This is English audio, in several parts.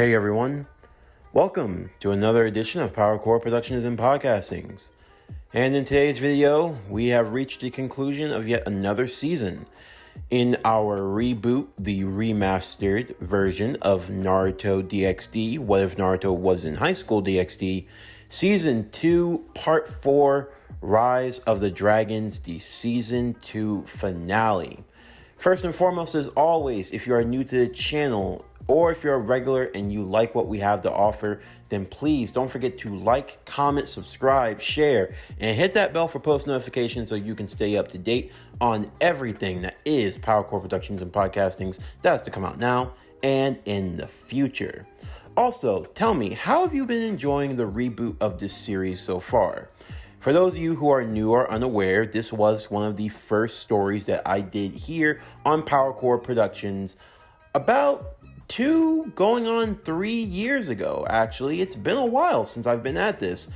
Hey everyone, welcome to another edition of PowerCore Productions and Podcastings. And in today's video, we have reached the conclusion of yet another season in our reboot, the remastered version of Naruto DxD, What If Naruto Was in High School DxD, Season 2, Part 4, Rise of the Dragons, the Season 2 finale. First and foremost, as always, if you are new to the channel, or if you're a regular and you like what we have to offer, then please don't forget to like, comment, subscribe, share, and hit that bell for post notifications so you can stay up to date on everything that is PowerCore Productions and Podcastings that's to come out now and in the future. Also, tell me, how have you been enjoying the reboot of this series so far? For those of you who are new or unaware, this was one of the first stories that I did here on PowerCore Productions about 2 going on 3 years ago. Actually, it's been a while since I've been at this.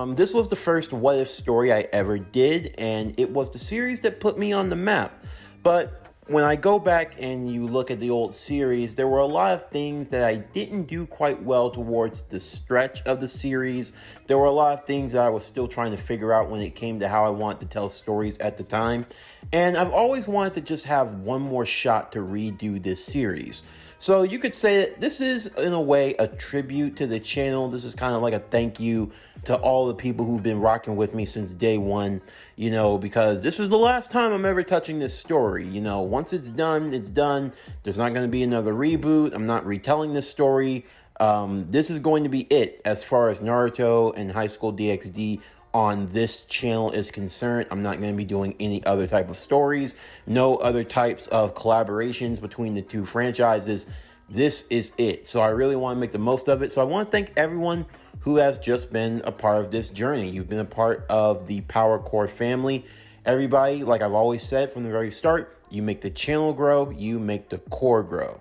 This was the first What If story I ever did, and it was the series that put me on the map. But when I go back and you look at the old series, there were a lot of things that I didn't do quite well towards the stretch of the series. There were a lot of things that I was still trying to figure out when it came to how I wanted to tell stories at the time. And I've always wanted to just have one more shot to redo this series. So you could say that this is, in a way, a tribute to the channel. This is kind of like a thank you to all the people who've been rocking with me since day one, because this is the last time I'm ever touching this story. Once it's done, it's done. There's not going to be another reboot. I'm not retelling this story. This is going to be it as far as Naruto and HighSchool DxD on this channel is concerned. I'm not going to be doing any other type of stories, no other types of collaborations between the two franchises. This is it. So I really want to make the most of it. So I want to thank everyone who has just been a part of this journey. You've been a part of the PowerCore family. Everybody, like I've always said from the very start, you make the channel grow, you make the core grow.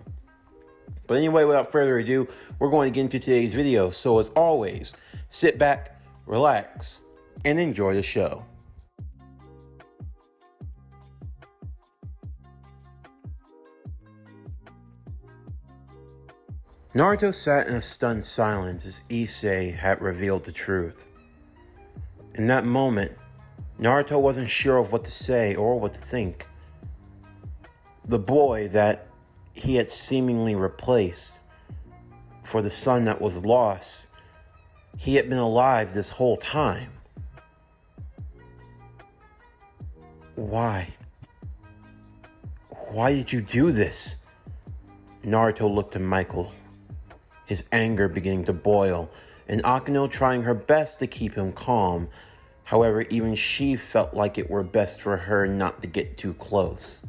But anyway, without further ado, we're going to get into today's video. So as always, sit back, relax, and enjoy the show. Naruto sat in a stunned silence as Issei had revealed the truth. In that moment, Naruto wasn't sure of what to say or what to think. The boy that he had seemingly replaced for the son that was lost, he had been alive this whole time. Why? Why did you do this? Naruto looked to Michael, his anger beginning to boil, and Akeno trying her best to keep him calm. However, even she felt like it were best for her not to get too close.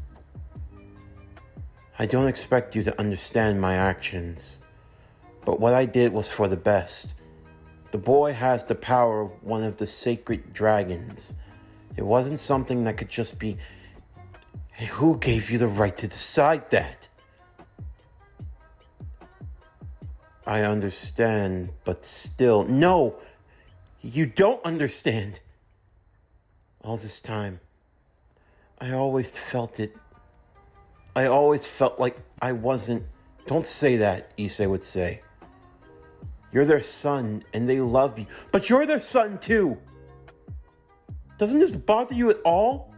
I don't expect you to understand my actions, but what I did was for the best. The boy has the power of one of the sacred dragons. It wasn't something that could just be, hey, who gave you the right to decide that? I understand, but still, no, you don't understand. All this time, I always felt it. I always felt like I wasn't. Don't say that, Issei would say. You're their son and they love you, but you're their son too. Doesn't this bother you at all?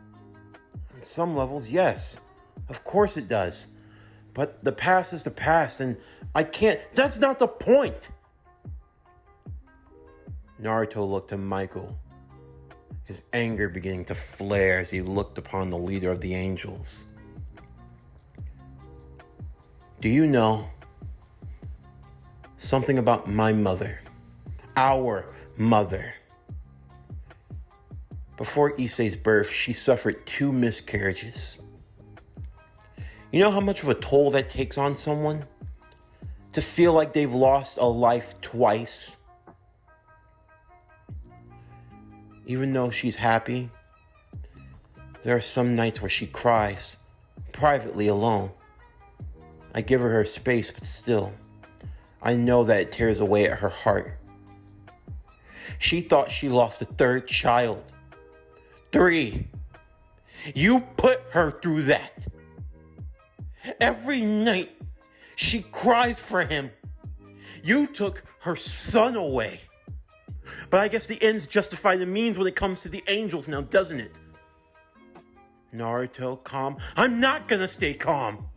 On some levels, yes. Of course it does. But the past is the past, and I can't. That's not the point. Naruto looked at Michael, his anger beginning to flare as he looked upon the leader of the angels. Do you know something about my mother? Our mother. Before Issei's birth, she suffered 2 miscarriages. You know how much of a toll that takes on someone? To feel like they've lost a life twice? Even though she's happy, there are some nights where she cries, privately alone. I give her space, but still, I know that it tears away at her heart. She thought she lost a 3rd child. 3. You put her through that. Every night, she cries for him. You took her son away. But I guess the ends justify the means when it comes to the angels now, doesn't it? Naruto, calm. I'm not gonna stay calm.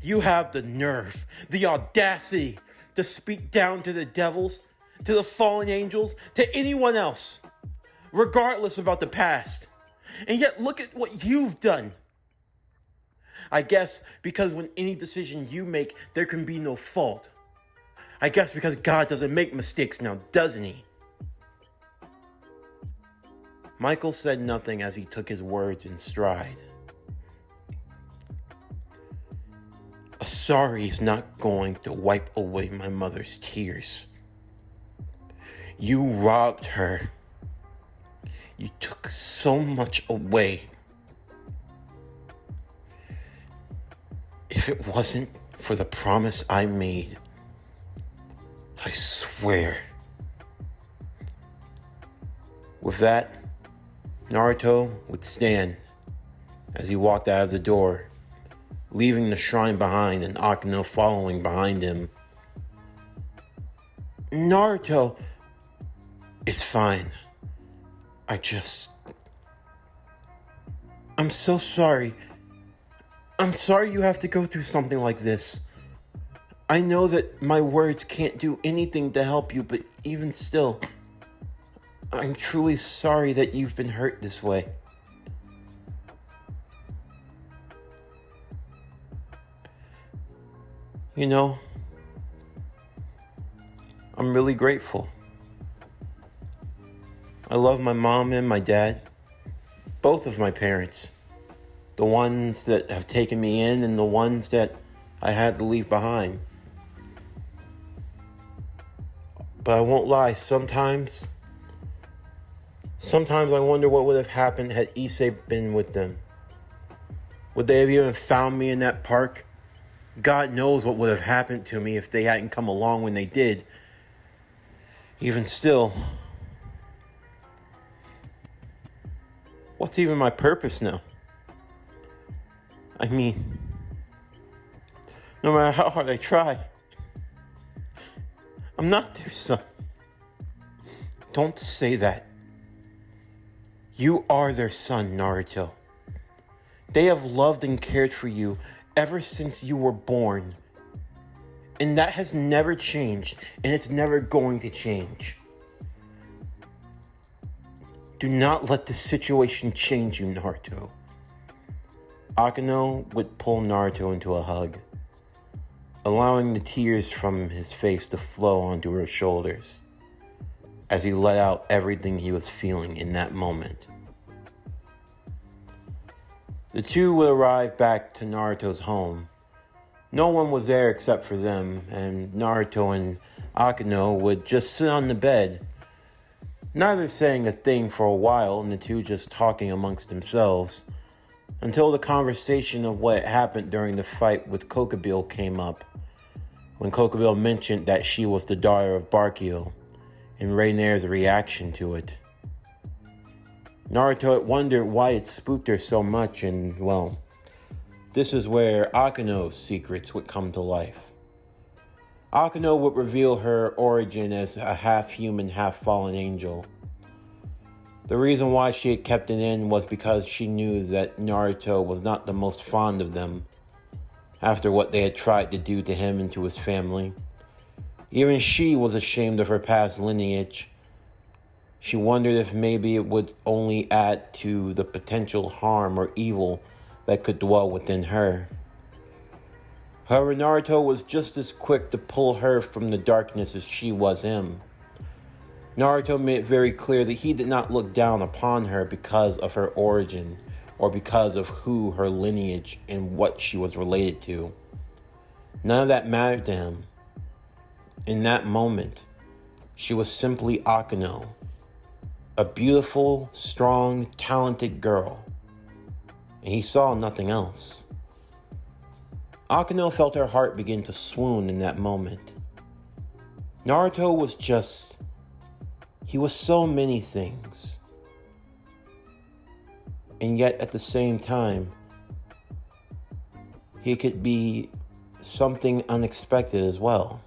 You have the nerve, the audacity to speak down to the devils, to the fallen angels, to anyone else, regardless about the past. And yet look at what you've done. I guess because when any decision you make, there can be no fault. I guess because God doesn't make mistakes now, doesn't he? Michael said nothing as he took his words in stride. A sorry is not going to wipe away my mother's tears. You robbed her. You took so much away. If it wasn't for the promise I made, I swear. With that, Naruto would stand as he walked out of the door, leaving the shrine behind and Akino following behind him. Naruto, it's fine. I'm so sorry. I'm sorry you have to go through something like this. I know that my words can't do anything to help you, but even still, I'm truly sorry that you've been hurt this way. You know, I'm really grateful. I love my mom and my dad, both of my parents. The ones that have taken me in and the ones that I had to leave behind. But I won't lie, sometimes I wonder what would have happened had Issei been with them. Would they have even found me in that park? God knows what would have happened to me if they hadn't come along when they did. Even still, what's even my purpose now? I mean, no matter how hard I try, I'm not their son. Don't say that. You are their son, Naruto. They have loved and cared for you ever since you were born. And that has never changed, and it's never going to change. Do not let the situation change you, Naruto. Akino would pull Naruto into a hug, allowing the tears from his face to flow onto her shoulders as he let out everything he was feeling in that moment. The two would arrive back to Naruto's home. No one was there except for them, and Naruto and Akino would just sit on the bed, neither saying a thing for a while, and the two just talking amongst themselves, until the conversation of what happened during the fight with Kokobile came up, when Kokobile mentioned that she was the daughter of Barkio, and Reiner's reaction to it. Naruto had wondered why it spooked her so much, and, well, this is where Akino's secrets would come to life. Akino would reveal her origin as a half-human, half-fallen angel. The reason why she had kept it in was because she knew that Naruto was not the most fond of them, after what they had tried to do to him and to his family. Even she was ashamed of her past lineage. She wondered if maybe it would only add to the potential harm or evil that could dwell within her. However, Naruto was just as quick to pull her from the darkness as she was him. Naruto made it very clear that he did not look down upon her because of her origin or because of who her lineage and what she was related to. None of that mattered to him. In that moment, she was simply Akino, a beautiful, strong, talented girl, and he saw nothing else. Akino felt her heart begin to swoon in that moment. Naruto was he was so many things. And yet at the same time, he could be something unexpected as well.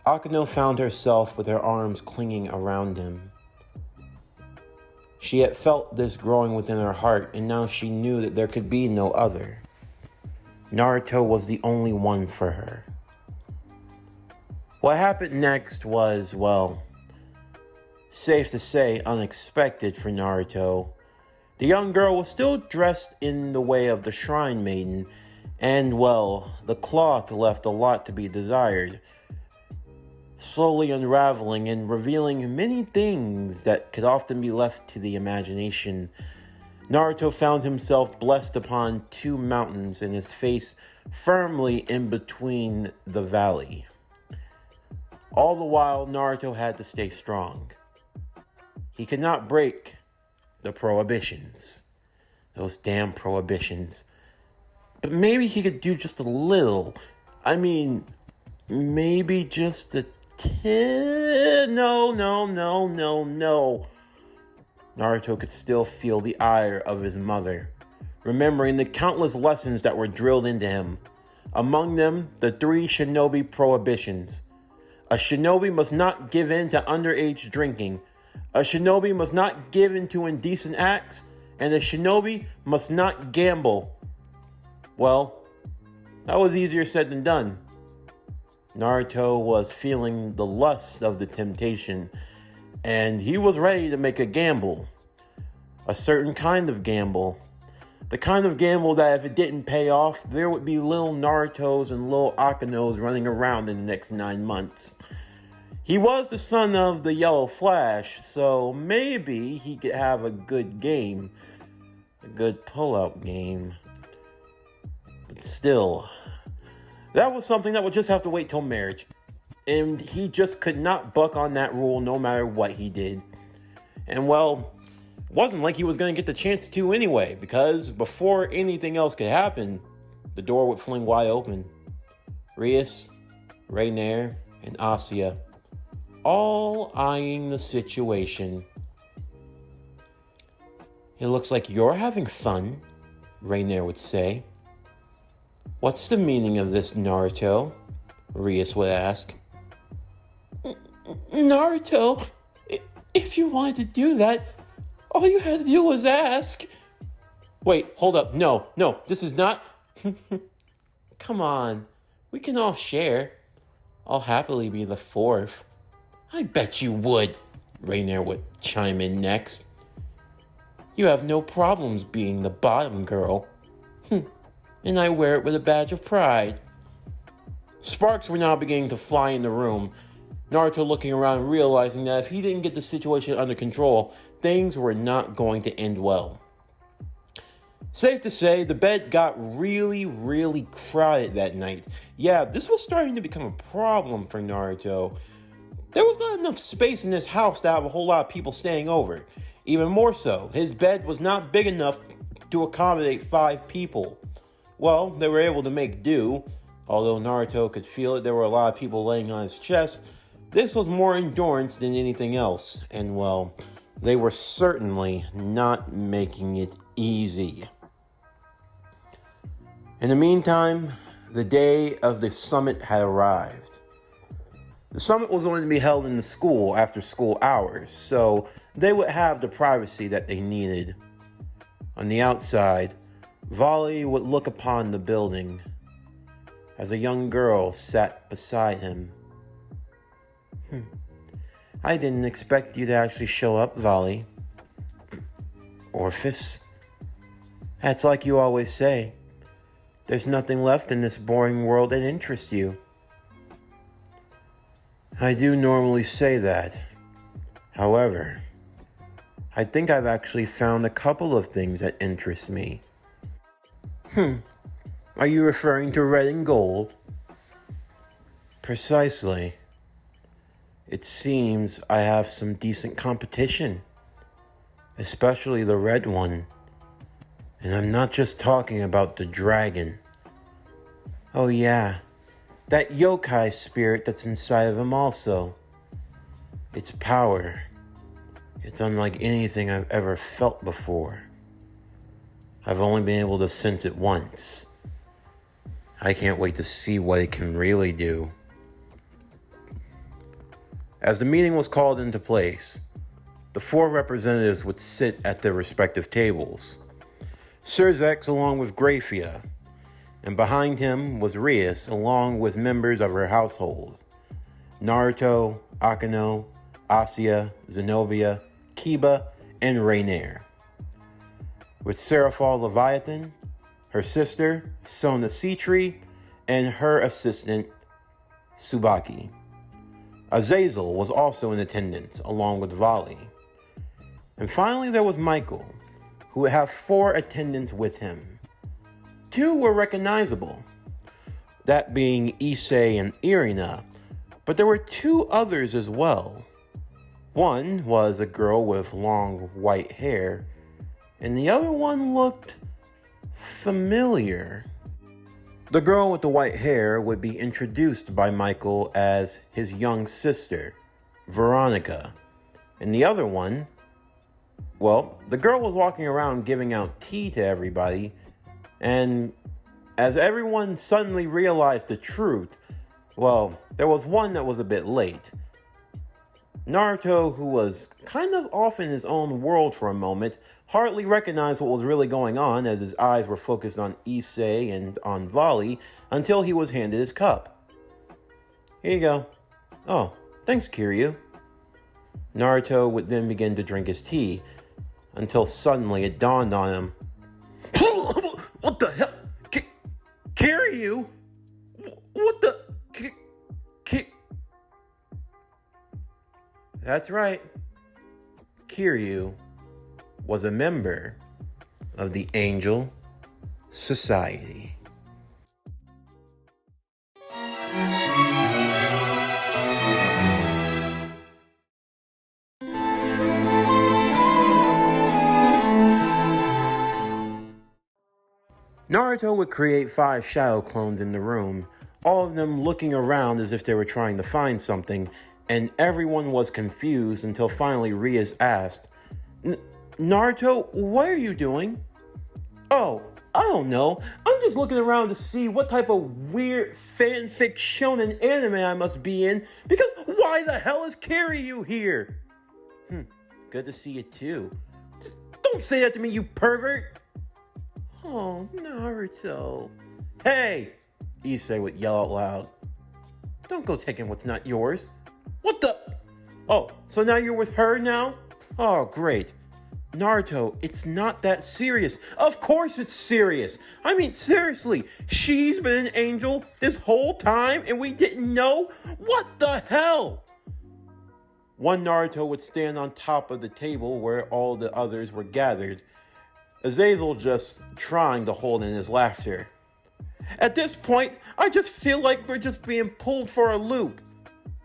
Akano found herself with her arms clinging around him. She had felt this growing within her heart, and now she knew that there could be no other. Naruto was the only one for her. What happened next was, well, safe to say, unexpected for Naruto. The young girl was still dressed in the way of the Shrine Maiden, and, well, the cloth left a lot to be desired, slowly unraveling and revealing many things that could often be left to the imagination. Naruto found himself blessed upon two mountains and his face firmly in between the valley. All the while, Naruto had to stay strong. He could not break the prohibitions. Those damn prohibitions. But maybe he could do just a little. I mean, maybe just a No. Naruto could still feel the ire of his mother, remembering the countless lessons that were drilled into him. Among them, the 3 shinobi prohibitions. A shinobi must not give in to underage drinking. A shinobi must not give in to indecent acts. And a shinobi must not gamble. Well, that was easier said than done. Naruto was feeling the lust of the temptation, and he was ready to make a gamble. A certain kind of gamble. The kind of gamble that if it didn't pay off, there would be little Narutos and little Akanos running around in the next 9 months. He was the son of the Yellow Flash, so maybe he could have a good game. A good pull-out game. But still, that was something that would just have to wait till marriage. And he just could not buck on that rule no matter what he did. And well, it wasn't like he was going to get the chance to anyway, because before anything else could happen, the door would fling wide open. Rias, Reiner, and Asya, all eyeing the situation. "It looks like you're having fun," Reiner would say. "What's the meaning of this, Naruto?" Rias would ask. "Naruto, if you wanted to do that, all you had to do was ask." "Wait, hold up. No, this is not..." "Come on, we can all share. I'll happily be the 4th. "I bet you would," Reiner would chime in next. "You have no problems being the bottom girl. And I wear it with a badge of pride." Sparks were now beginning to fly in the room. Naruto looking around, realizing that if he didn't get the situation under control, things were not going to end well. Safe to say, the bed got really, really crowded that night. Yeah, this was starting to become a problem for Naruto. There was not enough space in this house to have a whole lot of people staying over. Even more so, his bed was not big enough to accommodate 5 people. Well, they were able to make do. Although Naruto could feel it, there were a lot of people laying on his chest. This was more endurance than anything else. And well, they were certainly not making it easy. In the meantime, the day of the summit had arrived. The summit was going to be held in the school after school hours, so they would have the privacy that they needed. On the outside, Volley would look upon the building as a young girl sat beside him. "I didn't expect you to actually show up, Volley." "Orphis, that's like you always say. There's nothing left in this boring world that interests you." "I do normally say that. However, I think I've actually found a couple of things that interest me." Are you referring to red and gold?" "Precisely. It seems I have some decent competition, especially the red one. And I'm not just talking about the dragon. Oh yeah, that yokai spirit that's inside of him also. Its power, it's unlike anything I've ever felt before. I've only been able to sense it once. I can't wait to see what it can really do." As the meeting was called into place, the 4 representatives would sit at their respective tables. Surzex along with Graphia, and behind him was Rias along with members of her household. Naruto, Akano, Asia, Zenobia, Kiba, and Rainier. With Seraphal Leviathan, her sister, Sona Citri, and her assistant, Tsubaki. Azazel was also in attendance, along with Vali. And finally there was Michael, who would have 4 attendants with him. 2 were recognizable, that being Issei and Irina, but there were 2 others as well. One was a girl with long white hair, and the other one looked familiar. The girl with the white hair would be introduced by Michael as his young sister, Veronica. And the other one, well, the girl was walking around giving out tea to everybody, and as everyone suddenly realized the truth, well, there was one that was a bit late. Naruto, who was kind of off in his own world for a moment, hardly recognized what was really going on as his eyes were focused on Issei and on Vali until he was handed his cup. Here you go. Oh, thanks, Kiryu. Naruto would then begin to drink his tea until suddenly it dawned on him. What the hell? Kiryu? What the? That's right. Kiryu was a member of the Angel Society. Naruto would create 5 shadow clones in the room, all of them looking around as if they were trying to find something, and everyone was confused until finally Rias asked, Naruto, what are you doing? Oh, I don't know. I'm just looking around to see what type of weird fanfic shonen anime I must be in, because why the hell is Kiryu here? Good to see you too. Don't say that to me, you pervert! Oh, Naruto. Hey! Issei would yell out loud. Don't go taking what's not yours. What the? Oh, so now you're with her now? Oh, great. Naruto, it's not that serious. Of course it's serious. I mean, seriously, she's been an angel this whole time and we didn't know? What the hell? One Naruto would stand on top of the table where all the others were gathered, Azazel just trying to hold in his laughter. At this point, I just feel like we're just being pulled for a loop.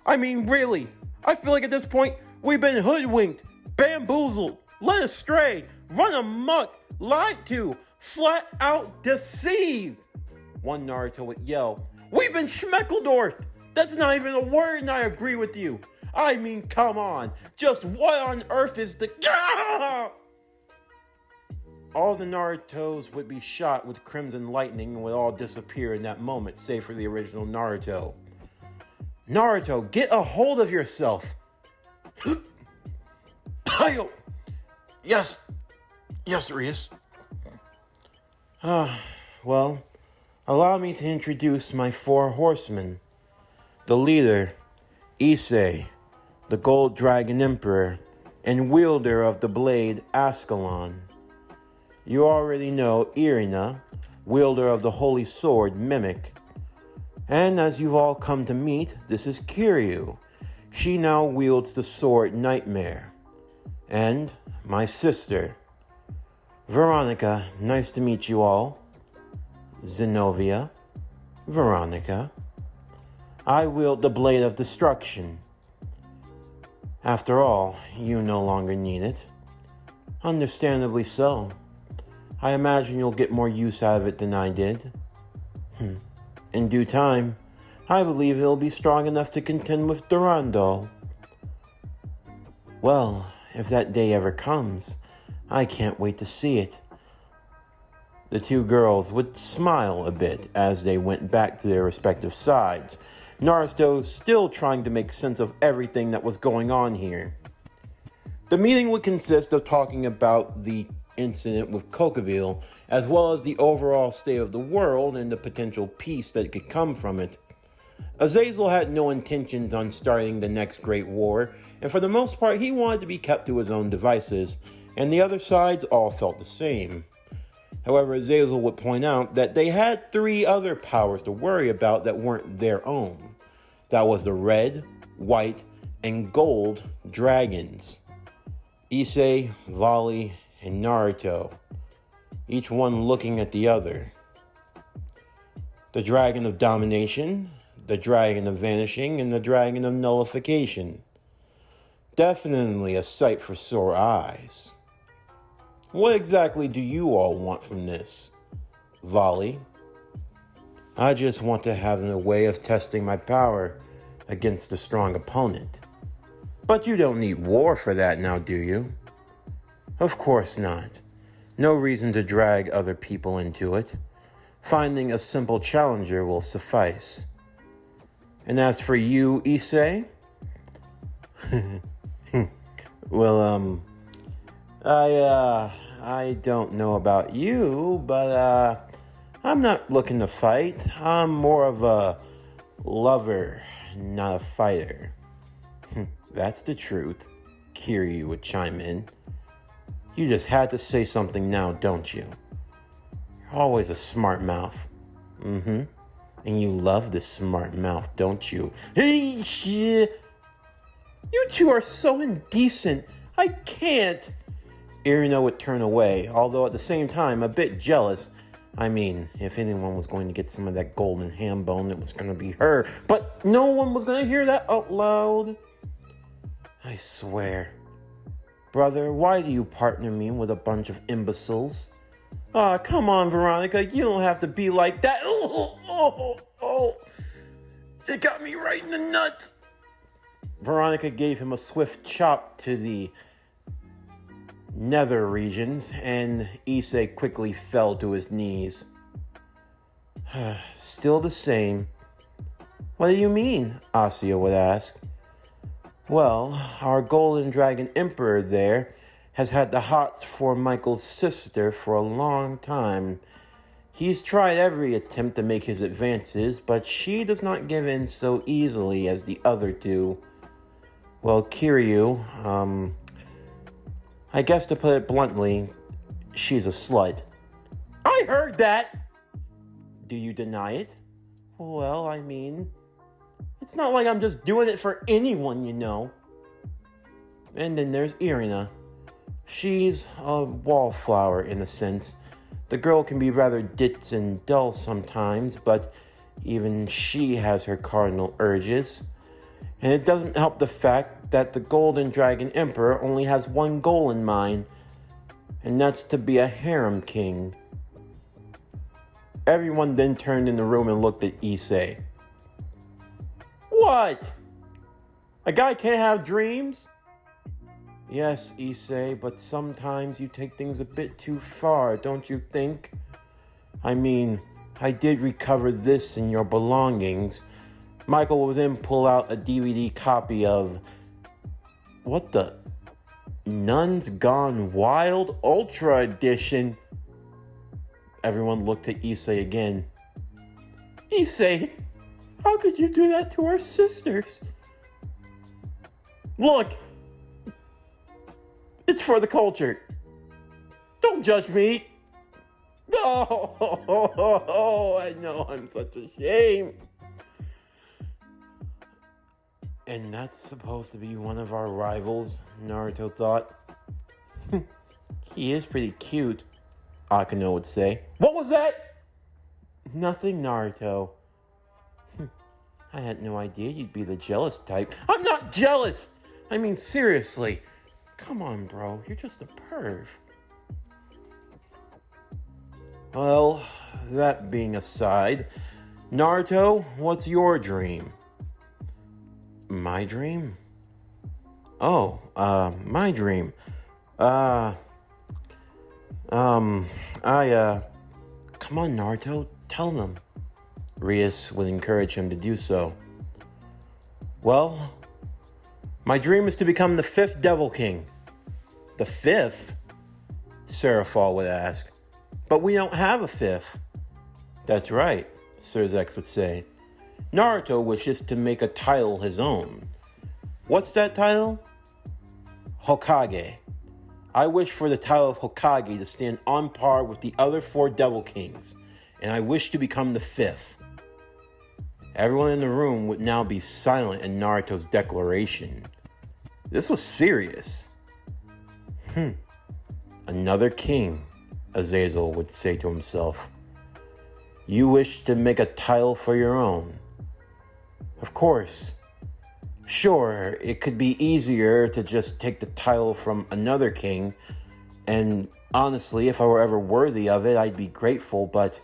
I mean, really, I feel like at this point, we've been hoodwinked, bamboozled, led astray, run amok, lied to, flat out deceived. One Naruto would yell, we've been schmeckledorfed. That's not even a word and I agree with you. I mean, come on, just what on earth is the... All the Narutos would be shot with crimson lightning and would all disappear in that moment, save for the original Naruto. Naruto, get a hold of yourself. Yes, Rias. Well, allow me to introduce my 4 horsemen. The leader, Issei, the Gold Dragon Emperor, and wielder of the blade, Ascalon. You already know Irina, wielder of the Holy Sword, Mimic. And as you've all come to meet, this is Kiryu. She now wields the sword Nightmare. And my sister, Veronica, nice to meet you all. Zenobia, Veronica. I wield the Blade of Destruction. After all, you no longer need it. Understandably so. I imagine you'll get more use out of it than I did. In due time, I believe it'll be strong enough to contend with Durandal. Well, if that day ever comes, I can't wait to see it. The 2 girls would smile a bit as they went back to their respective sides, Naruto still trying to make sense of everything that was going on here. The meeting would consist of talking about the incident with Kokaville, as well as the overall state of the world and the potential peace that could come from it. Azazel had no intentions on starting the next Great War, and for the most part he wanted to be kept to his own devices, and the other sides all felt the same. However, Azazel would point out that they had 3 other powers to worry about that weren't their own. That was the red, white, and gold dragons. Issei, Vali, and Naruto, each one looking at the other. The dragon of domination, the dragon of vanishing, and the dragon of nullification. Definitely a sight for sore eyes. What exactly do you all want from this? Vali? I just want to have a way of testing my power against a strong opponent. But you don't need war for that now, do you? Of course not. No reason to drag other people into it. Finding a simple challenger will suffice. And as for you, Issei? Well, I don't know about you, but, I'm not looking to fight. I'm more of a lover, not a fighter. That's the truth, Kiryu would chime in. You just had to say something now, don't you? You're always a smart mouth. And you love this smart mouth, don't you? Hey, shit! You two are so indecent. I can't. Irina would turn away, although at the same time a bit jealous. I mean, if anyone was going to get some of that golden ham bone, it was going to be her. But no one was going to hear that out loud. I swear. Brother, why do you partner me with a bunch of imbeciles? Aw, come on, Veronica. You don't have to be like that. Oh. It got me right in the nuts. Veronica gave him a swift chop to the nether regions, and Issei quickly fell to his knees. Still the same. What do you mean? Asya would ask. Well, our Golden Dragon Emperor there has had the hots for Michael's sister for a long time. He's tried every attempt to make his advances, but she does not give in so easily as the other two. Well, Kiryu, I guess to put it bluntly, she's a slut. I heard that! Do you deny it? Well, I mean, it's not like I'm just doing it for anyone, you know. And then there's Irina. She's a wallflower in a sense. The girl can be rather ditz and dull sometimes, but even she has her cardinal urges. And it doesn't help the fact that the Golden Dragon Emperor only has one goal in mind, and that's to be a harem king. Everyone then turned in the room and looked at Issei. What? A guy can't have dreams? Yes, Issei, but sometimes you take things a bit too far, don't you think? I mean, I did recover this in your belongings. Michael will then pull out a DVD copy of... What the? Nuns Gone Wild Ultra Edition. Everyone looked at Issei again. Issei, how could you do that to our sisters? Look! It's for the culture. Don't judge me. Oh, I know, I'm such a shame. And that's supposed to be one of our rivals, Naruto thought. He is pretty cute, Akano would say. What was that? Nothing, Naruto. I had no idea you'd be the jealous type. I'm not jealous! I mean, seriously. Come on, bro. You're just a perv. Well, that being aside, Naruto, what's your dream? My dream? Oh, my dream. Come on, Naruto, tell them. Rias would encourage him to do so. Well, my dream is to become the 5th Devil King. The 5th? Seraphol would ask. But we don't have a 5th. That's right, Sir Zex would say. Naruto wishes to make a title his own. What's that title? Hokage. I wish for the title of Hokage to stand on par with the other 4 Devil Kings, and I wish to become the 5th. Everyone in the room would now be silent in Naruto's declaration. This was serious. Another king, Azazel would say to himself. You wish to make a title for your own. Of course. Sure, it could be easier to just take the title from another king, and honestly, if I were ever worthy of it, I'd be grateful, but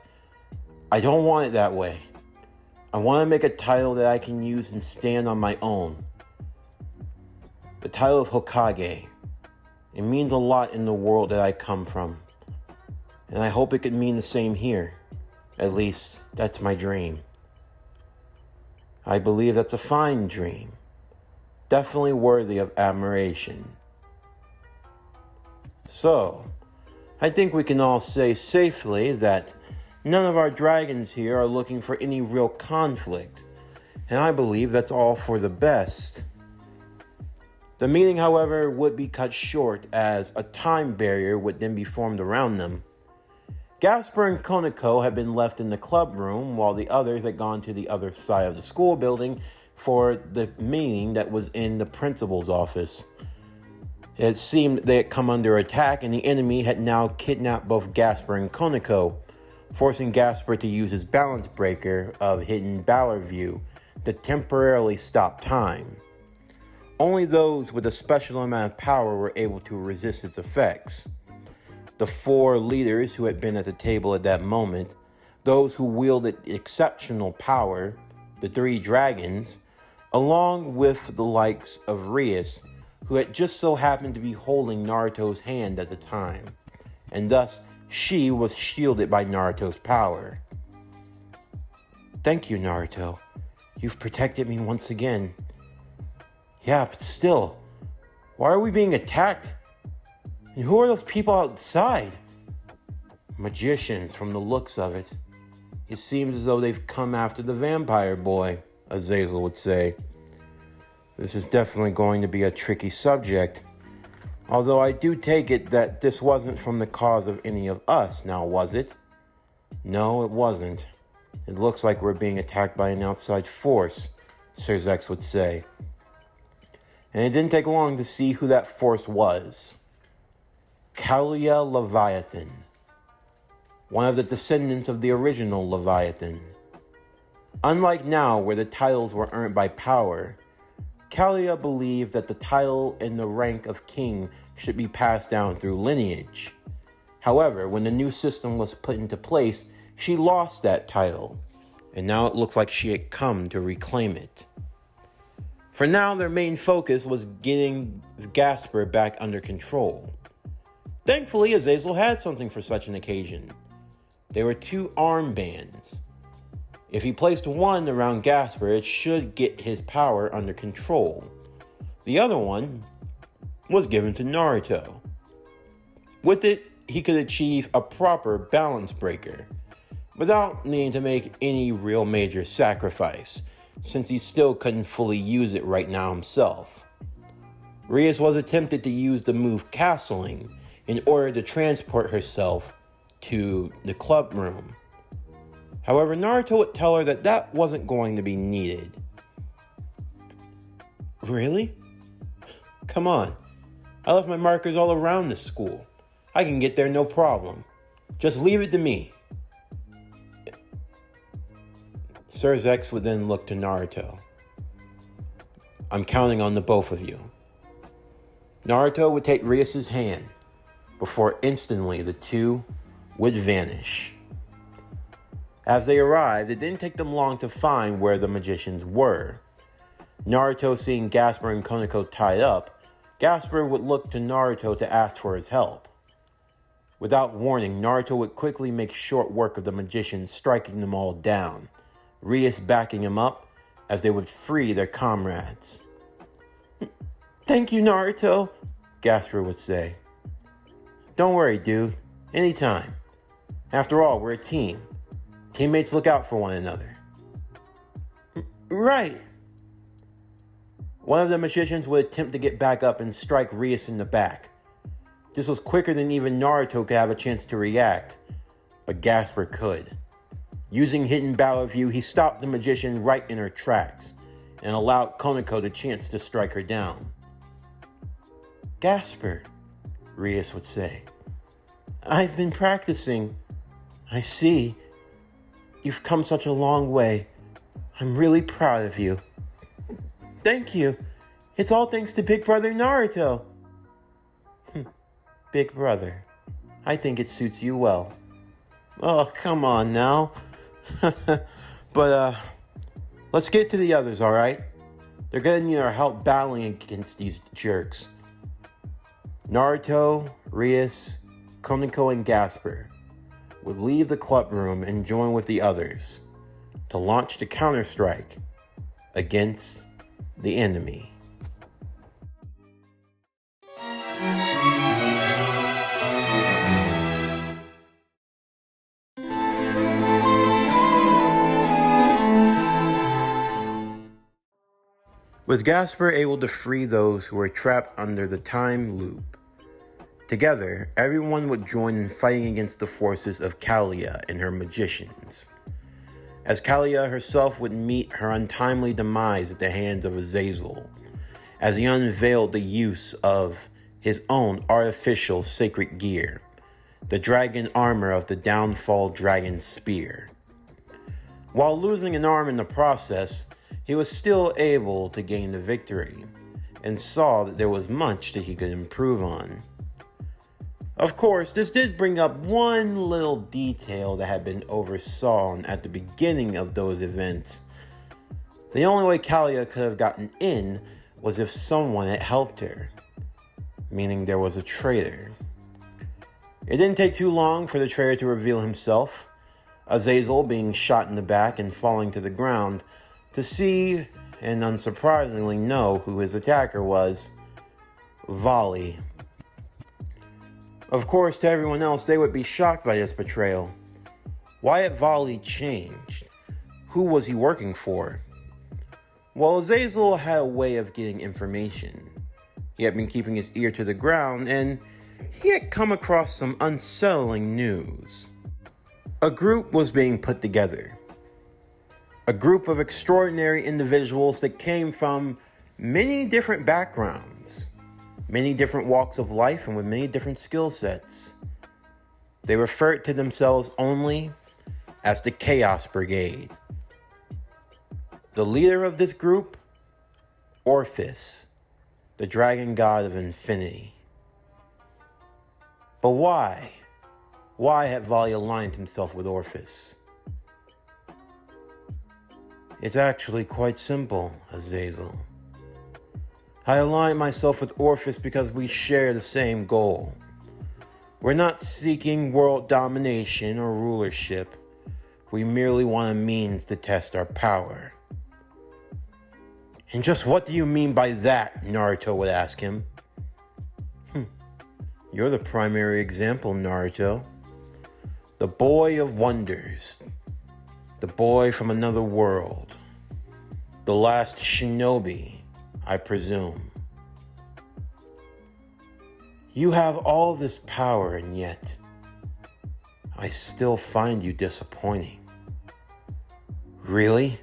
I don't want it that way. I want to make a title that I can use and stand on my own. The title of Hokage. It means a lot in the world that I come from, and I hope it could mean the same here. At least, that's my dream. I believe that's a fine dream. Definitely worthy of admiration. So, I think we can all say safely that none of our dragons here are looking for any real conflict, and I believe that's all for the best. The meeting, however, would be cut short as a time barrier would then be formed around them. Gasper and Koneko had been left in the club room while the others had gone to the other side of the school building for the meeting that was in the principal's office. It seemed they had come under attack and the enemy had now kidnapped both Gasper and Koneko, forcing Gasper to use his balance breaker of Hidden Valor View to temporarily stop time. Only those with a special amount of power were able to resist its effects. The 4 leaders who had been at the table at that moment, those who wielded exceptional power, the 3 dragons, along with the likes of Rias, who had just so happened to be holding Naruto's hand at the time, and thus she was shielded by Naruto's power. Thank you, Naruto. You've protected me once again. Yeah, but still, why are we being attacked? And who are those people outside? Magicians, from the looks of it. It seems as though they've come after the vampire boy, Azazel would say. This is definitely going to be a tricky subject. Although I do take it that this wasn't from the cause of any of us, now was it? No, it wasn't. It looks like we're being attacked by an outside force, Sir Zex would say. And it didn't take long to see who that force was. Kalia Leviathan. One of the descendants of the original Leviathan. Unlike now, where the titles were earned by power, Kalia believed that the title and the rank of king should be passed down through lineage. However, when the new system was put into place, she lost that title, and now it looks like she had come to reclaim it. For now, their main focus was getting Gasper back under control. Thankfully, Azazel had something for such an occasion. They were 2 armbands. If he placed one around Gasper, it should get his power under control. The other one was given to Naruto. With it, he could achieve a proper balance breaker, without needing to make any real major sacrifice, since he still couldn't fully use it right now himself. Rias was attempted to use the move castling in order to transport herself to the club room. However, Naruto would tell her that that wasn't going to be needed. Really? Come on. I left my markers all around this school. I can get there no problem. Just leave it to me. Sir Zex would then look to Naruto. I'm counting on the both of you. Naruto would take Rias' hand before instantly the 2 would vanish. As they arrived, it didn't take them long to find where the magicians were. Naruto seeing Gasper and Koneko tied up, Gasper would look to Naruto to ask for his help. Without warning, Naruto would quickly make short work of the magicians, striking them all down, Rias backing him up, as they would free their comrades. "Thank you, Naruto," Gasper would say. "Don't worry, dude. Anytime. After all, we're a team. Teammates look out for one another." "Right." One of the magicians would attempt to get back up and strike Rias in the back. This was quicker than even Naruto could have a chance to react, but Gasper could. Using Hidden Battle View, he stopped the magician right in her tracks and allowed Koneko the chance to strike her down. "Gasper," Rias would say, "I've been practicing. I see. You've come such a long way. I'm really proud of you." "Thank you. It's all thanks to Big Brother Naruto." "Big Brother. I think it suits you well." "Oh, come on now." But, let's get to the others, alright? They're gonna need our help battling against these jerks. Naruto, Rias, Koneko, and Gasper would leave the club room and join with the others to launch the counter-strike against the enemy. With Gasper able to free those who were trapped under the time loop, together, everyone would join in fighting against the forces of Kalia and her magicians, as Kalia herself would meet her untimely demise at the hands of Azazel, as he unveiled the use of his own artificial sacred gear, the dragon armor of the downfall dragon spear. While losing an arm in the process, he was still able to gain the victory, and saw that there was much that he could improve on. Of course, this did bring up one little detail that had been oversawn at the beginning of those events. The only way Kalia could have gotten in was if someone had helped her, meaning there was a traitor. It didn't take too long for the traitor to reveal himself, Azazel being shot in the back and falling to the ground, to see, and unsurprisingly know, who his attacker was: Volley. Of course, to everyone else, they would be shocked by this betrayal. Why had Volley changed? Who was he working for? Well, Azazel had a way of getting information. He had been keeping his ear to the ground, and he had come across some unsettling news. A group was being put together. A group of extraordinary individuals that came from many different backgrounds, many different walks of life, and with many different skill sets. They referred to themselves only as the Chaos Brigade. The leader of this group, Orphis, the dragon god of infinity. But why? Why had Volley aligned himself with Orphis? It's actually quite simple, Azazel. I aligned myself with Orphis because we share the same goal. We're not seeking world domination or rulership. We merely want a means to test our power. And just what do you mean by that? Naruto would ask him. You're the primary example, Naruto. The boy of wonders. The boy from another world. The last shinobi, I presume. You have all this power, and yet I still find you disappointing. Really?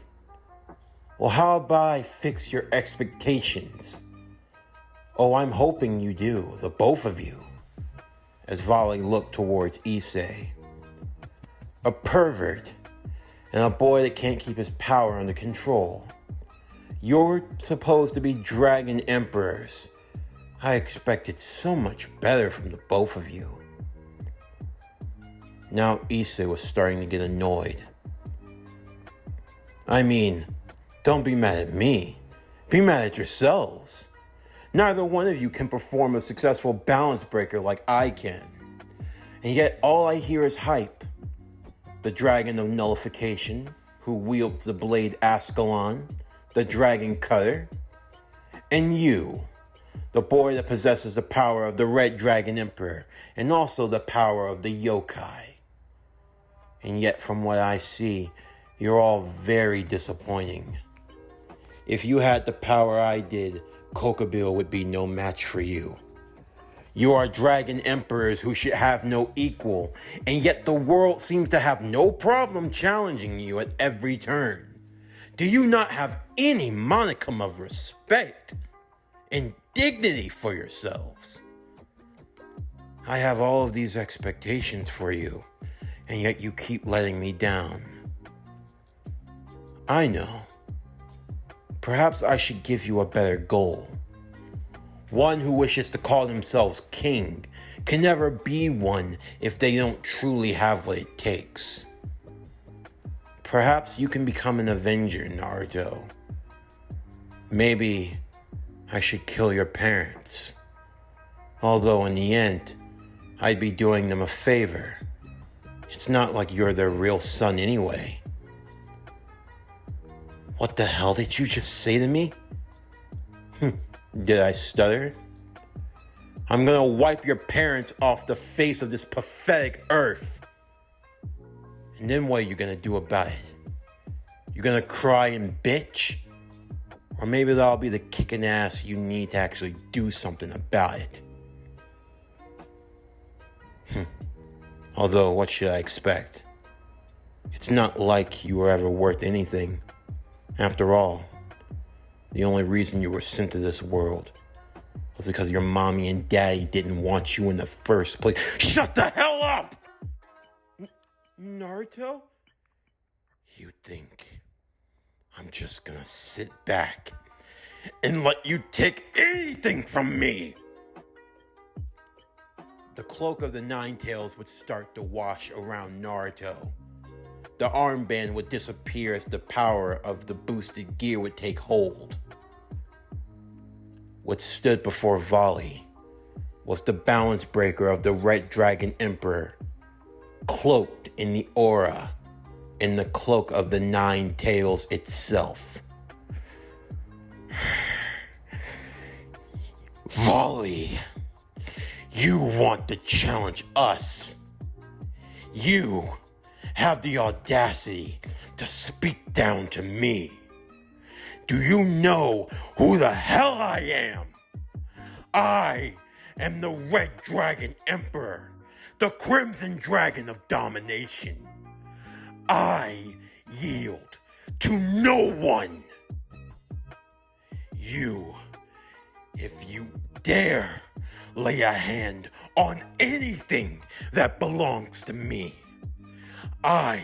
Well, how about I fix your expectations? Oh, I'm hoping you do, the both of you. As Volley looked towards Issei. A pervert, and a boy that can't keep his power under control. You're supposed to be dragon emperors. I expected so much better from the both of you. Now Issei was starting to get annoyed. I mean, don't be mad at me. Be mad at yourselves. Neither one of you can perform a successful balance breaker like I can. And yet all I hear is hype. The dragon of nullification, who wields the blade Ascalon, the Dragon Cutter, and you, the boy that possesses the power of the Red Dragon Emperor and also the power of the yokai. And yet, from what I see, you're all very disappointing. If you had the power I did, Kokobil would be no match for you. You are dragon emperors who should have no equal, and yet the world seems to have no problem challenging you at every turn. Do you not have any modicum of respect and dignity for yourselves? I have all of these expectations for you, and yet you keep letting me down. I know. Perhaps I should give you a better goal. One who wishes to call themselves king can never be one if they don't truly have what it takes. Perhaps you can become an Avenger, Naruto. Maybe I should kill your parents. Although in the end, I'd be doing them a favor. It's not like you're their real son anyway. What the hell did you just say to me? Did I stutter? I'm gonna wipe your parents off the face of this pathetic earth. And then what are you gonna do about it? You gonna cry and bitch? Or maybe that'll be the kicking ass you need to actually do something about it. Although, what should I expect? It's not like you were ever worth anything. After all, the only reason you were sent to this world was because your mommy and daddy didn't want you in the first place. Shut the hell up! Naruto? You think I'm just gonna sit back and let you take anything from me? The cloak of the Nine Tails would start to wash around Naruto. The armband would disappear as the power of the boosted gear would take hold. What stood before Volley was the balance breaker of the Red Dragon Emperor, cloaked in the aura in the cloak of the Nine Tails itself. Volley, you want to challenge us. You have the audacity to speak down to me. Do you know who the hell I am? I am the Red Dragon Emperor, the Crimson Dragon of Domination. I yield to no one. You, if you dare lay a hand on anything that belongs to me, I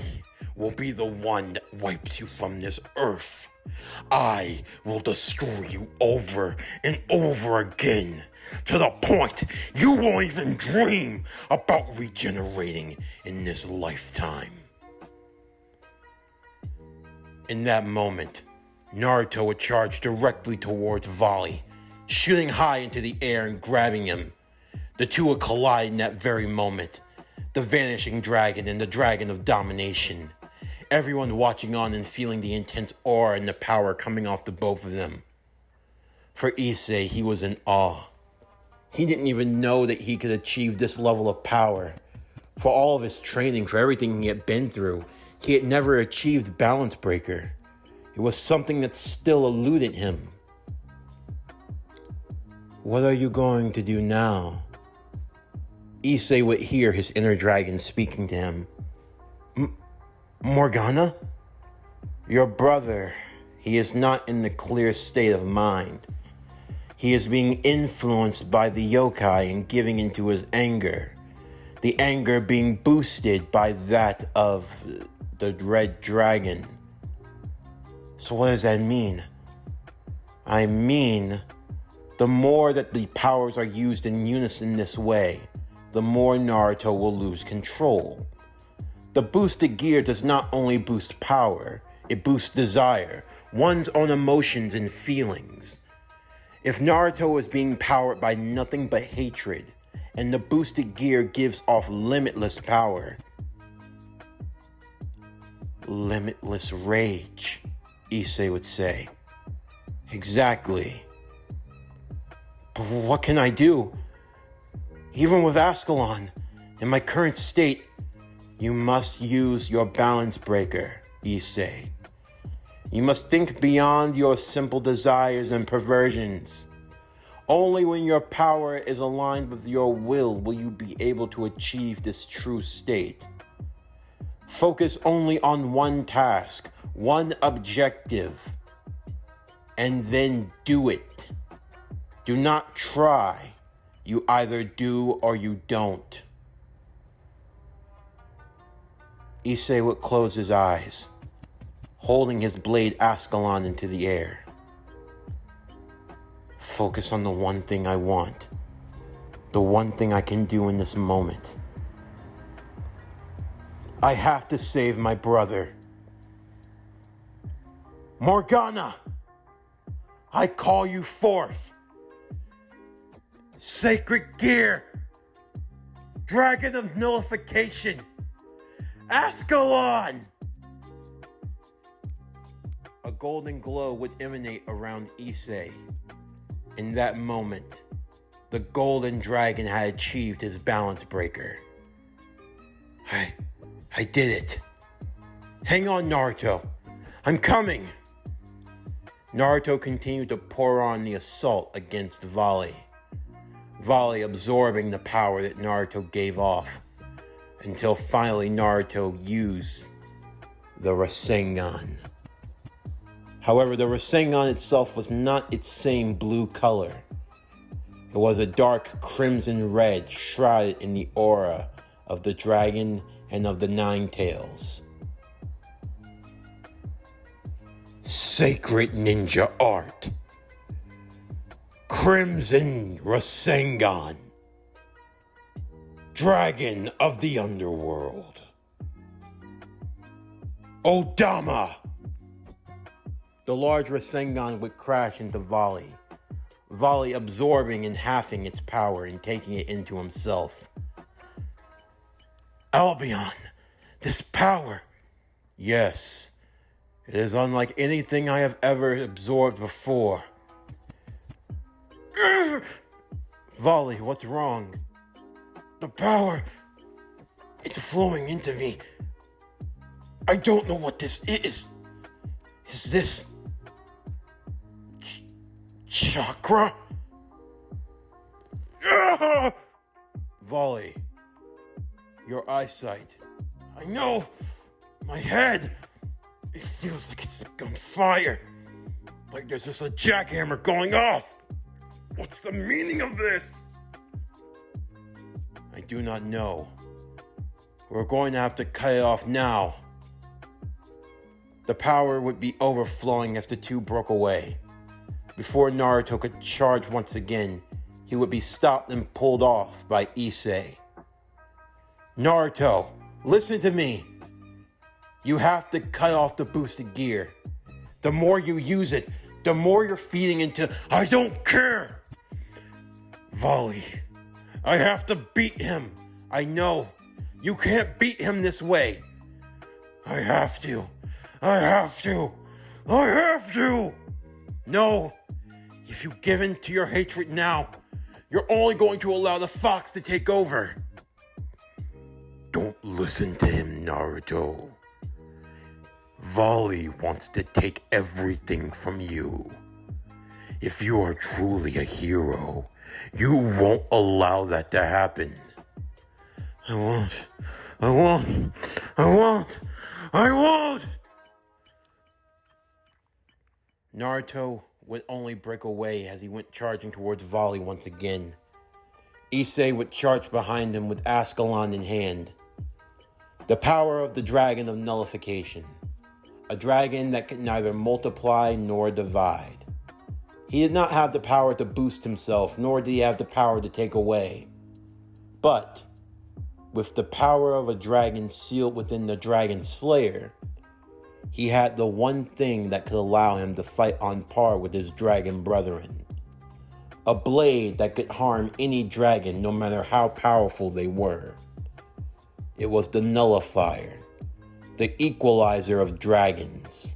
will be the one that wipes you from this earth. I will destroy you over and over again, to the point you won't even dream about regenerating in this lifetime. In that moment, Naruto would charge directly towards Volley, shooting high into the air and grabbing him. The two would collide in that very moment. The vanishing dragon and the dragon of domination. Everyone watching on and feeling the intense aura and the power coming off the both of them. For Issei, he was in awe. He didn't even know that he could achieve this level of power. For all of his training, for everything he had been through, he had never achieved Balance Breaker. It was something that still eluded him. What are you going to do now? Issei would hear his inner dragon speaking to him. Morgana? Your brother, he is not in the clear state of mind. He is being influenced by the yokai and giving into his anger. The anger being boosted by that of the Red Dragon. So what does that mean? I mean, the more that the powers are used in unison this way, the more Naruto will lose control. The boosted gear does not only boost power, it boosts desire, one's own emotions and feelings. If Naruto is being powered by nothing but hatred, and the boosted gear gives off limitless power, limitless rage, Issei would say. Exactly. But what can I do? Even with Ascalon, in my current state, you must use your balance breaker, Issei. You must think beyond your simple desires and perversions. Only when your power is aligned with your will you be able to achieve this true state. Focus only on one task, one objective, and then do it. Do not try. You either do or you don't. Issei would close his eyes, holding his blade Ascalon into the air. Focus on the one thing I want. The one thing I can do in this moment. I have to save my brother. Morgana! I call you forth. Sacred Gear! Dragon of Nullification! Ascalon! A golden glow would emanate around Issei. In that moment, the golden dragon had achieved his balance breaker. I did it. Hang on, Naruto. I'm coming. Naruto continued to pour on the assault against Volley. Volley absorbing the power that Naruto gave off, until finally Naruto used the Rasengan. However, the Rasengan itself was not its same blue color. It was a dark crimson red shrouded in the aura of the dragon and of the Nine Tails. Sacred ninja art. Crimson Rasengan. Dragon of the underworld. Odama! The large Rasengan would crash into Volley. Volley absorbing and halving its power and taking it into himself. Albion, this power. Yes, it is unlike anything I have ever absorbed before. Volley, what's wrong? The power, it's flowing into me. I don't know what this is. Is this chakra? Volley, your eyesight. I know, my head. It feels like it's on fire. Like there's just a jackhammer going off. What's the meaning of this? I do not know. We're going to have to cut it off now. The power would be overflowing as the two broke away. Before Naruto could charge once again, he would be stopped and pulled off by Issei. Naruto, listen to me. You have to cut off the boosted gear. The more you use it, the more you're feeding into, I don't care. Volley, I have to beat him. I know. You can't beat him this way. I have to. I have to. I have to. No. If you give in to your hatred now, you're only going to allow the fox to take over. Don't listen to him, Naruto. Volley wants to take everything from you. If you are truly a hero, you won't allow that to happen. I won't. I won't. I won't. I won't. Naruto would only break away as he went charging towards Volley once again. Issei would charge behind him with Ascalon in hand. The power of the Dragon of Nullification. A dragon that could neither multiply nor divide. He did not have the power to boost himself, nor did he have the power to take away. But, with the power of a dragon sealed within the Dragon Slayer, he had the one thing that could allow him to fight on par with his dragon brethren. A blade that could harm any dragon no matter how powerful they were. It was the nullifier, the equalizer of dragons,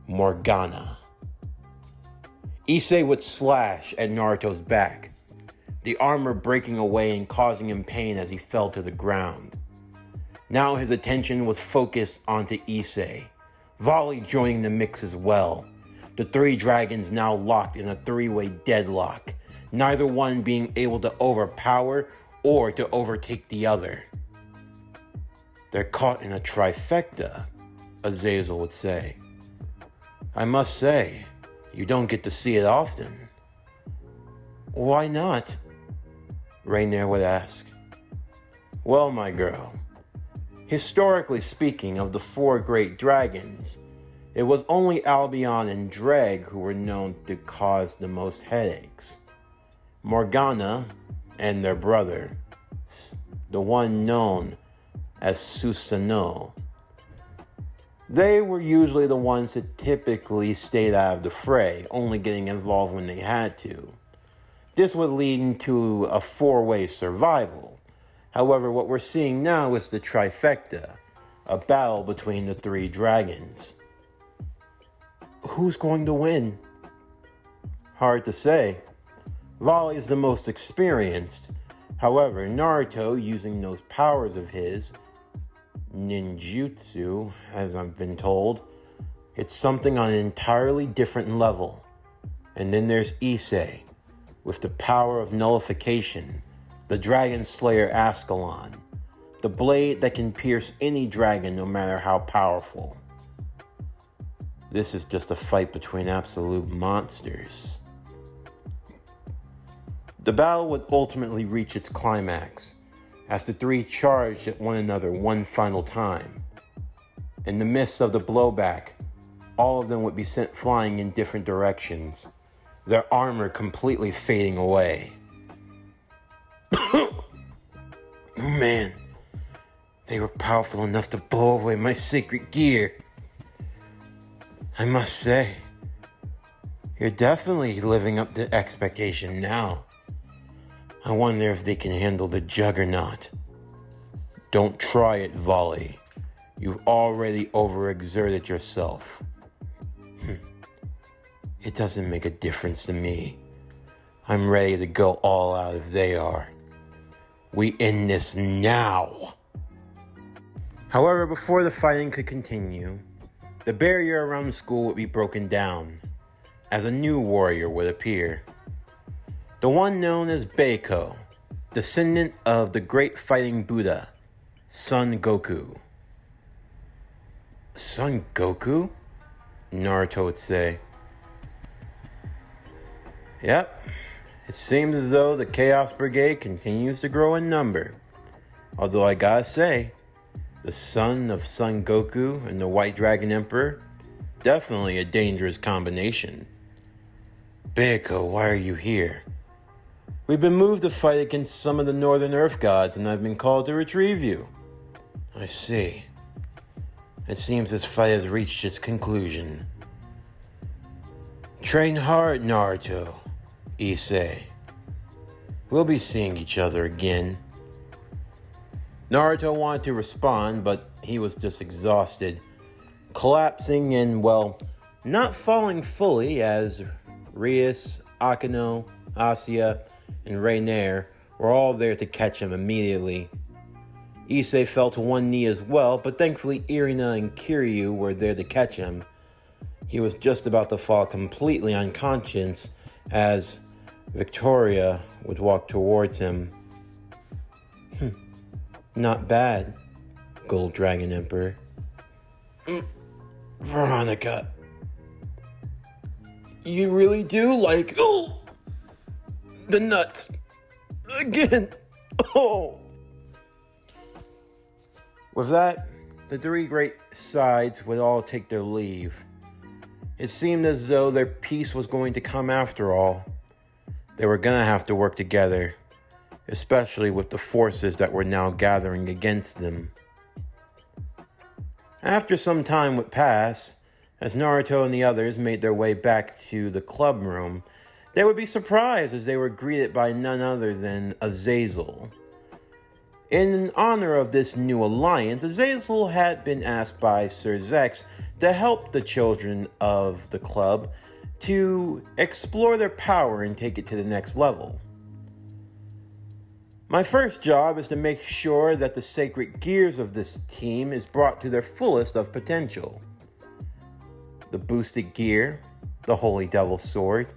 Morgana. Issei would slash at Naruto's back, the armor breaking away and causing him pain as he fell to the ground. Now his attention was focused onto Issei, Volley joining the mix as well. The three dragons now locked in a three-way deadlock, neither one being able to overpower or to overtake the other. They're caught in a trifecta, Azazel would say. I must say, you don't get to see it often. Why not? Rainier would ask. Well, my girl, historically speaking, of the four great dragons, it was only Albion and Dreg who were known to cause the most headaches. Morgana and their brother, the one known as Susanoo. They were usually the ones that typically stayed out of the fray, only getting involved when they had to. This would lead into a four-way survival. However, what we're seeing now is the trifecta, a battle between the three dragons. Who's going to win? Hard to say. Volley is the most experienced. However, Naruto, using those powers of his, ninjutsu, as I've been told, it's something on an entirely different level. And then there's Issei, with the power of nullification, the Dragon Slayer Ascalon, the blade that can pierce any dragon no matter how powerful. This is just a fight between absolute monsters. The battle would ultimately reach its climax, as the three charged at one another one final time. In the midst of the blowback, all of them would be sent flying in different directions, their armor completely fading away. Man, they were powerful enough to blow away my sacred gear. I must say, you're definitely living up to expectation now. I wonder if they can handle the juggernaut. Don't try it, Volley. You've already overexerted yourself. It doesn't make a difference to me. I'm ready to go all out if they are. We end this now. However, before the fighting could continue, the barrier around the school would be broken down, as a new warrior would appear. The one known as Beiko, descendant of the great fighting Buddha, Son Goku. Son Goku? Naruto would say. Yep, it seems as though the Chaos Brigade continues to grow in number. Although I gotta say, the son of Son Goku and the White Dragon Emperor, definitely a dangerous combination. Beiko, why are you here? We've been moved to fight against some of the Northern Earth gods, and I've been called to retrieve you. I see. It seems this fight has reached its conclusion. Train hard, Naruto, Issei. We'll be seeing each other again. Naruto wanted to respond, but he was just exhausted, collapsing and, well, not falling fully as Rias, Akeno, Asuya, and Rainier were all there to catch him immediately. Issei fell to one knee as well, but thankfully Irina and Kiryu were there to catch him. He was just about to fall completely unconscious as Victoria would walk towards him. Not bad, Gold Dragon Emperor. Veronica, you really do like the nuts again. With that, the three great sides would all take their leave. It seemed as though their peace was going to come after all. They were going to have to work together, especially with the forces that were now gathering against them. After some time would pass, as Naruto and the others made their way back to the club room, they would be surprised as they were greeted by none other than Azazel. In honor of this new alliance, Azazel had been asked by Sir Zex to help the children of the club to explore their power and take it to the next level. My first job is to make sure that the sacred gears of this team is brought to their fullest of potential. The boosted gear, the Holy Devil Sword,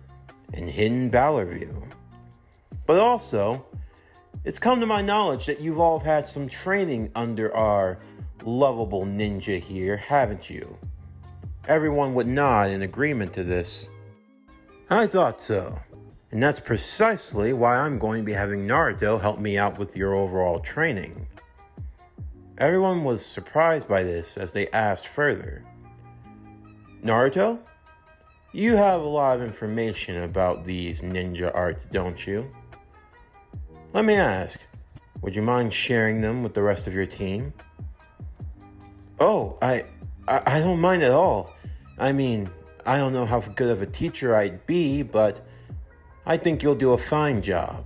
and Hidden Valor View. But also, it's come to my knowledge that you've all had some training under our lovable ninja here, haven't you? Everyone would nod in agreement to this. I thought so. And that's precisely why I'm going to be having Naruto help me out with your overall training. Everyone was surprised by this as they asked further. Naruto, you have a lot of information about these ninja arts, don't you? Let me ask, would you mind sharing them with the rest of your team? Oh, I don't mind at all. I mean, I don't know how good of a teacher I'd be, but I think you'll do a fine job.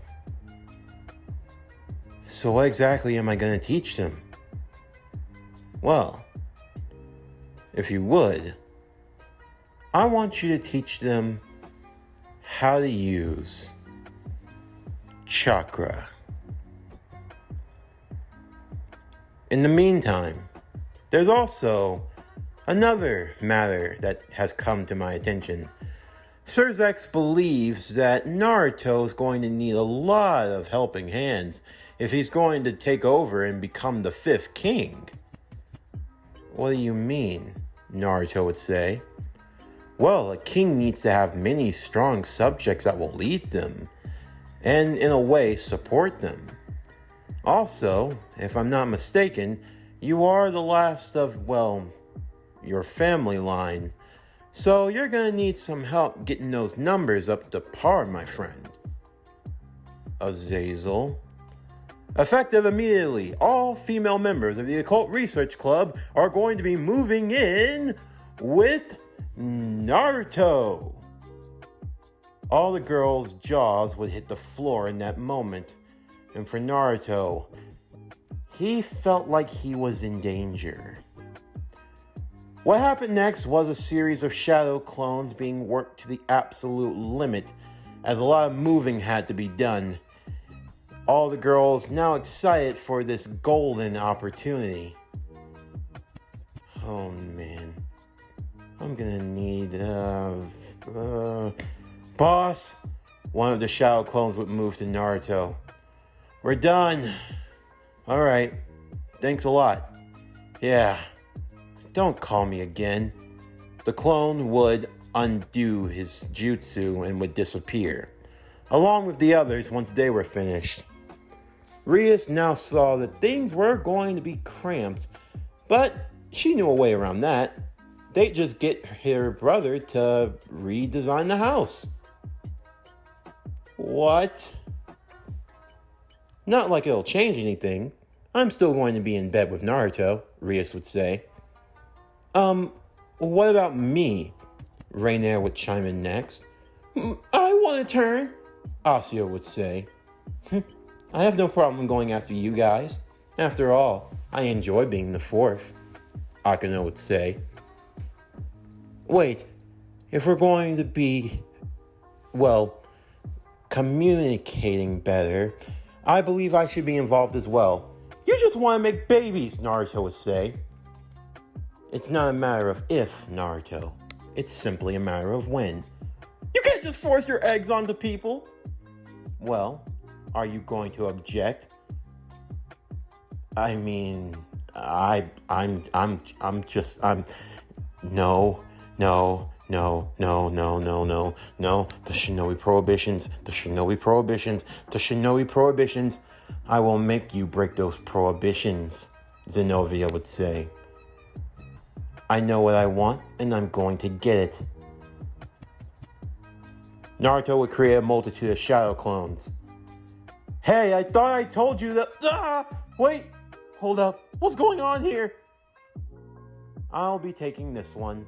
So what exactly am I going to teach them? Well, if you would, I want you to teach them how to use chakra. In the meantime, there's also another matter that has come to my attention. Sir Zex believes that Naruto is going to need a lot of helping hands if he's going to take over and become the 5th king. What do you mean? Naruto would say. Well, a king needs to have many strong subjects that will lead them, and in a way support them. Also, if I'm not mistaken, you are the last of, well, your family line. So you're going to need some help getting those numbers up to par, my friend. Azazel. Effective immediately, all female members of the Occult Research Club are going to be moving in with Naruto. All the girls' jaws would hit the floor in that moment. And for Naruto, he felt like he was in danger. What happened next was a series of shadow clones being worked to the absolute limit, as a lot of moving had to be done. All the girls now excited for this golden opportunity. Oh man, I'm gonna need, boss? One of the shadow clones would move to Naruto. We're done. Alright, thanks a lot. Yeah. Don't call me again. The clone would undo his jutsu and would disappear, along with the others once they were finished. Rias now saw that things were going to be cramped, but she knew a way around that. They'd just get her brother to redesign the house. What? Not like it'll change anything. I'm still going to be in bed with Naruto, Rias would say. What about me? Rainier would chime in next. I want a turn, Asio would say. I have no problem going after you guys. After all, I enjoy being the 4th, Akano would say. Wait, if we're going to be, well, communicating better, I believe I should be involved as well. You just want to make babies, Naruto would say. It's not a matter of if, Naruto. It's simply a matter of when. You can't just force your eggs onto people. Well, are you going to object? I mean, no. The Shinobi prohibitions. I will make you break those prohibitions, Zenobia would say. I know what I want, and I'm going to get it. Naruto would create a multitude of shadow clones. Hey, I thought I told you that... Wait! Hold up. What's going on here? I'll be taking this one.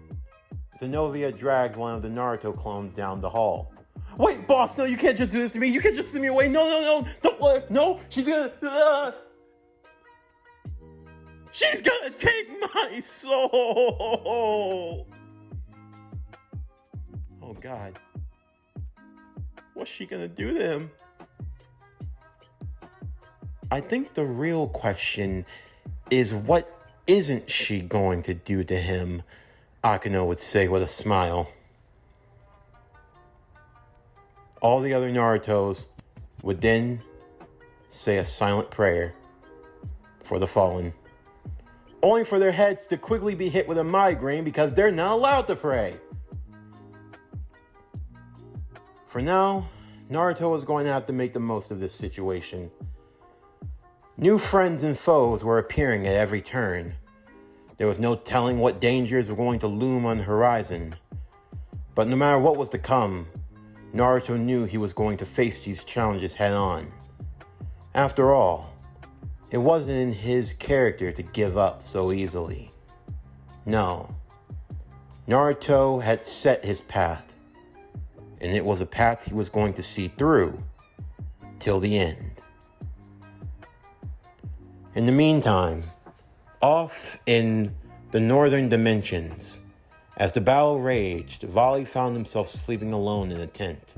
Zenobia dragged one of the Naruto clones down the hall. Wait, boss, no, you can't just do this to me. You can't just send me away. No. Don't let her. No, she's gonna... She's gonna take my soul! Oh God. What's she gonna do to him? I think the real question is, what isn't she going to do to him? Akeno would say with a smile. All the other Narutos would then say a silent prayer for the fallen, only for their heads to quickly be hit with a migraine because they're not allowed to pray. For now, Naruto is going to have to make the most of this situation. New friends and foes were appearing at every turn. There was no telling what dangers were going to loom on the horizon. But no matter what was to come, Naruto knew he was going to face these challenges head on. After all, it wasn't in his character to give up so easily. No, Naruto had set his path, and it was a path he was going to see through till the end. In the meantime, off in the northern dimensions, as the battle raged, Vali found himself sleeping alone in a tent.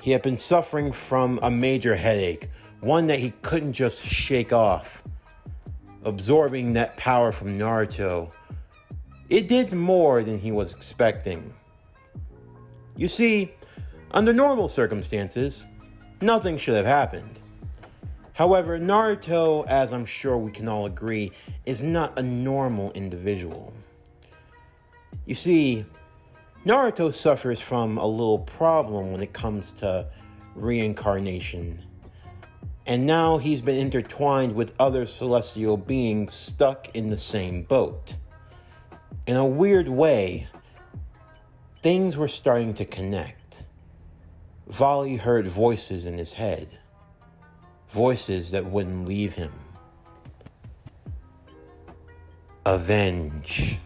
He had been suffering from a major headache, one that he couldn't just shake off. Absorbing that power from Naruto, it did more than he was expecting. You see, under normal circumstances, nothing should have happened. However, Naruto, as I'm sure we can all agree, is not a normal individual. You see, Naruto suffers from a little problem when it comes to reincarnation. And now he's been intertwined with other celestial beings stuck in the same boat. In a weird way, things were starting to connect. Vali heard voices in his head. Voices that wouldn't leave him. Avenge.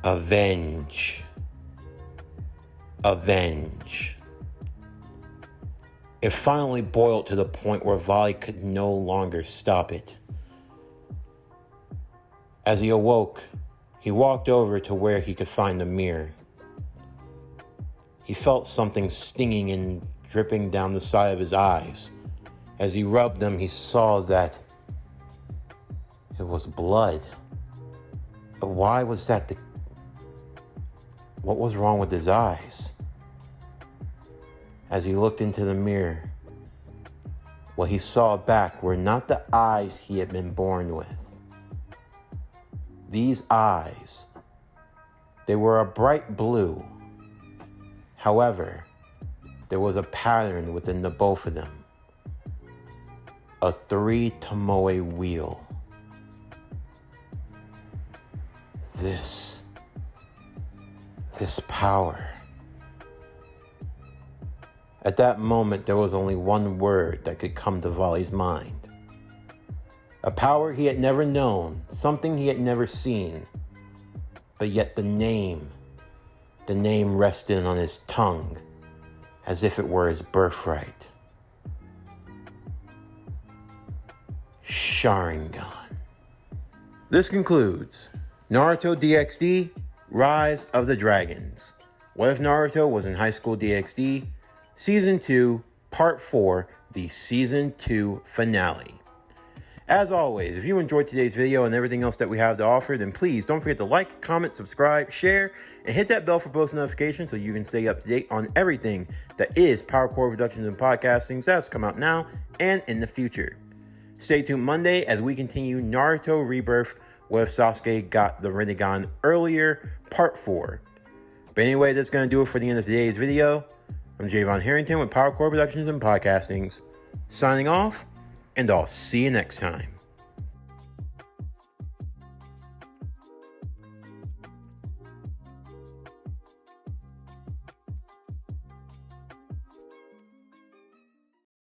Avenge. Avenge. It finally boiled to the point where Vali could no longer stop it. As he awoke, he walked over to where he could find the mirror. He felt something stinging and dripping down the side of his eyes. As he rubbed them, he saw that it was blood. But why was that what was wrong with his eyes? As he looked into the mirror, what he saw back were not the eyes he had been born with. These eyes, they were a bright blue. However, there was a pattern within the both of them. A 3 Tomoe wheel. This power. At that moment, there was only one word that could come to Vali's mind. A power he had never known, something he had never seen. But yet the name rested on his tongue, as if it were his birthright. Sharingan. This concludes Naruto DxD, Rise of the Dragons. What if Naruto was in HighSchool DxD? Season 2, Part 4, the Season 2 finale. As always, if you enjoyed today's video and everything else that we have to offer, then please don't forget to like, comment, subscribe, share, and hit that bell for post notifications so you can stay up to date on everything that is PowerCore Productions and Podcasting that's come out now and in the future. Stay tuned Monday as we continue Naruto Rebirth, where Sasuke got the Rinnegan earlier, Part 4. But anyway, that's going to do it for the end of today's video. I'm Javon Harrington with PowerCore Productions and Podcastings, signing off, and I'll see you next time.